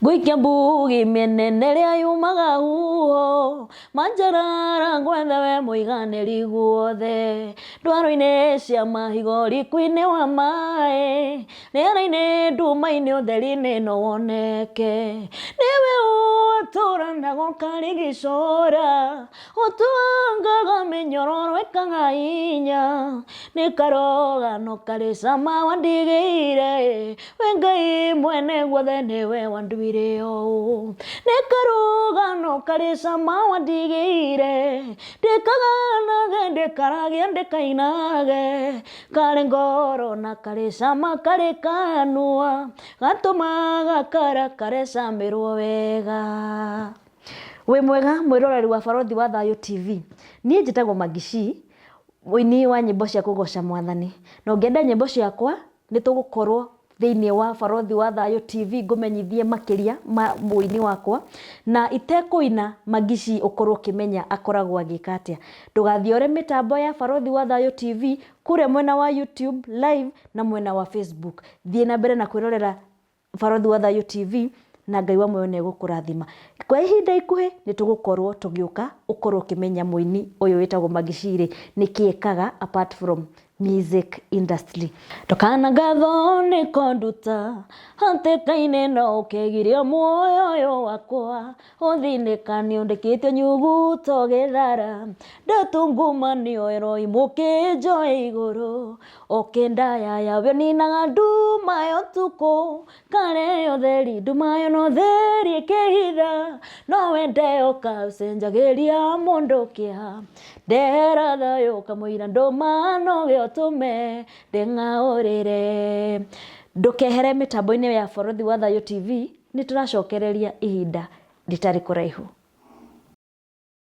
Gwikia mbugi menene ria yumaga huho manjarara gwethe we muiganiri guothe ndwaro-ini cia mahigo riku-ini wa mai riera-ini nduma-ini utheri-ini no woneke niwe utura na gukarigicora utuangaga minyororo ikaga hinya ni karogano kari cama wandigire we Ngai mwene guothe niwe wanduire o ni karogano kari cama wandigire ndikaganage ndikaragie ndikainage kari ngoro na kari cama kari kanua gatumaga kare camirwo wega. Wi mwega mwiroreri wa Barothi wa Thayo TV, nie njitagwo Magishi, muini wa nyimbo cia kugoca Mwathani. Na ungienda nyimbo ciakwa nitugukorwo thiini wa Barothi wa Thayo TV ngumenyithie makiria muini wakwa na itekuina Magishi ukorwo kimenya akoragwo agika atia. Ndugathiore mitambo ya Barothi wa Thayo TV kure mwena wa YouTube live na mwena wa Facebook. Thie na mbere na kwirorera Barothi wa Thayo TV na Ngai wa moyo ne gukurathima. Kwa ihinda ikuhi nitugukorwo tugiuka ukorwo kimenya muini uyu witagwo Magishi nikiekaga apart from music industry. Tokana gatho ni konduta hatekaine no ukegiria muoyo yo wakwa uthinekani undikite nyugu togethara ndatunguma ni oero imukinjo iguru okendaya yawe ninaga nduma yo tuko kare yotheri nduma yo no theri kehitha no wende ukacenjagiria mundu kia ndera thayo kamuira nduma no giotume nding'aurire. Ndukehere mitambo-ini ya Barothi wa Thayo TV, nituracokereria ihinda ritari kuraihu.